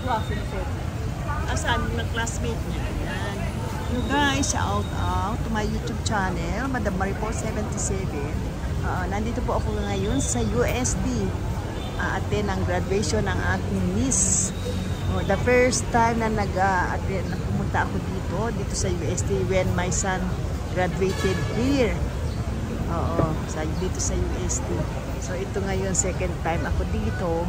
Klase ni Sophie. Asan yung classmate niya? Ayan. You guys, shout out to my YouTube channel, Madam Maripol 77. Nandito po ako ngayon sa UST. Attend ang graduation ng aking niece. The first time na nag-attend, pumunta ako dito sa UST when my son graduated here. Dito sa UST. So ito ngayon, second time ako dito.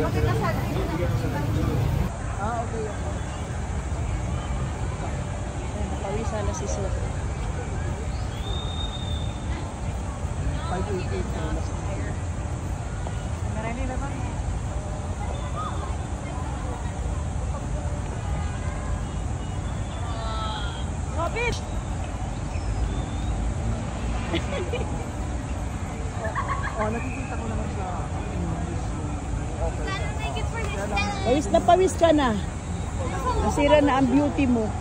Okay. Napawisan na si Sir. 588. Marami naman. Fish! Nakikita ko naman sa pawis na pawis ka na. Nasira na ang beauty mo.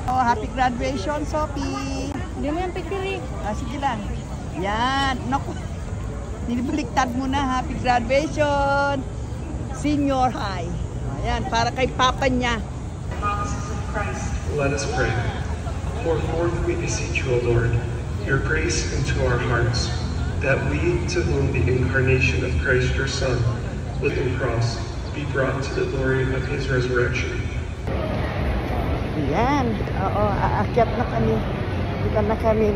Happy graduation, Sophie. Hindi mo yung picture eh. Sige lang. Yan. Naku. Nilibaliktad mo na. Happy graduation. Senior high. Ayan, para kay papa niya. Let us pray. For forth we beseech you, O Lord, your grace into our hearts, that we, to whom the incarnation of Christ your Son, with the cross, be brought to the glory of his resurrection. Ayan. Aakyat na kami. Ikan na kami.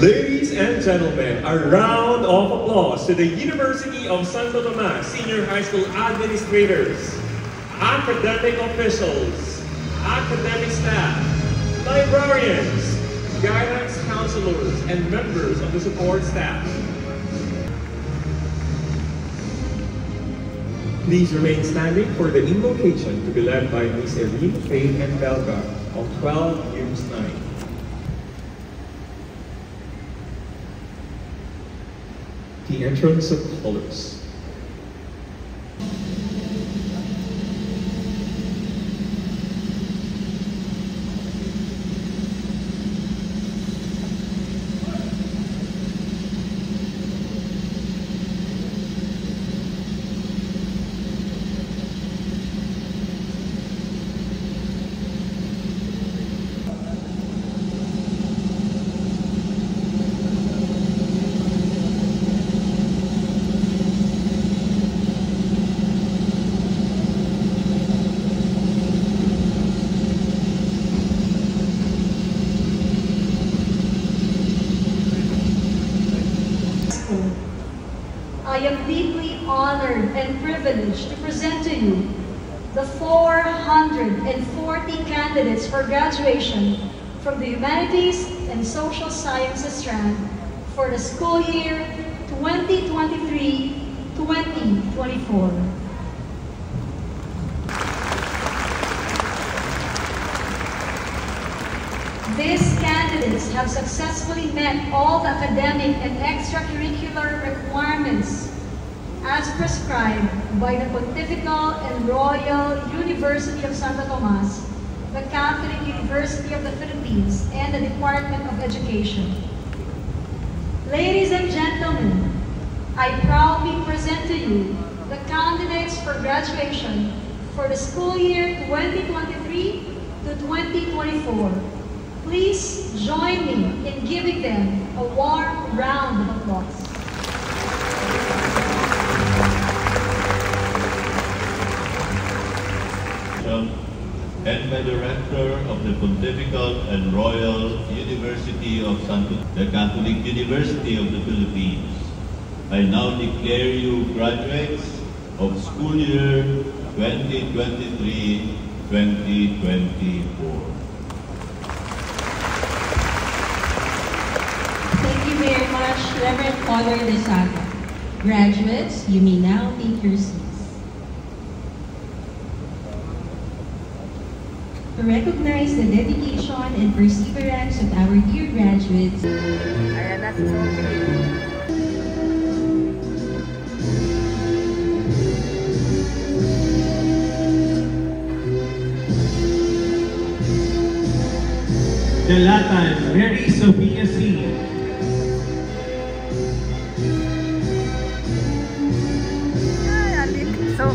Ladies and gentlemen, a round of applause to the University of Santo Tomas Senior High School administrators, academic officials, academic staff, librarians, guidance counselors, and members of the support staff. Please remain standing for the invocation to be led by Ms. Erin, Faye, and Belga of 12 Use 9. The entrance of colors. I am deeply honored and privileged to present to you the 440 candidates for graduation from the Humanities and Social Sciences strand for the school year 2023-2024. candidates have successfully met all the academic and extracurricular requirements as prescribed by the Pontifical and Royal University of Santo Tomas, the Catholic University of the Philippines, and the Department of Education. Ladies and gentlemen, I proudly present to you the candidates for graduation for the school year 2023 to 2024. Please join me in giving them a warm round of applause. And by the Rector of the Pontifical and Royal University of Santo, the Catholic University of the Philippines, I now declare you graduates of school year 2023-2024. Thank you very much, Reverend Father Desaga. Graduates, you may now take your seats. To recognize the dedication and perseverance of our dear graduates, Ayan na si Sophie. Dalatan, Mary Sophia C. Ay, andito. So,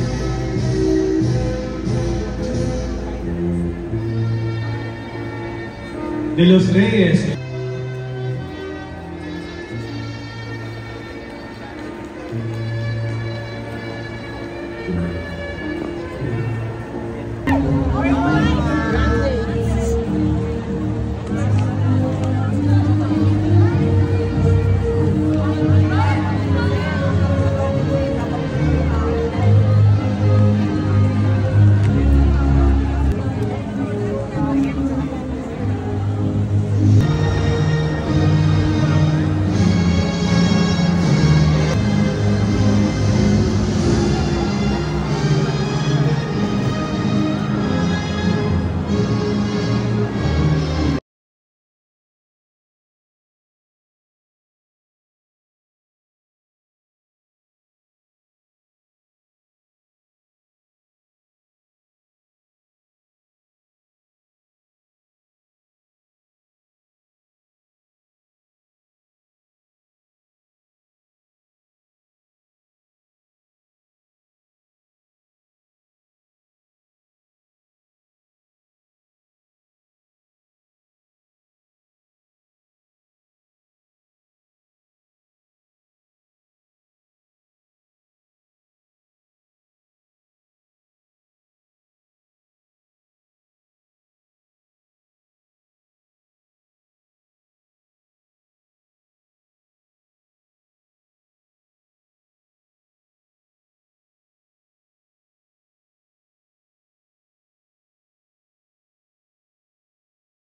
De los Reyes,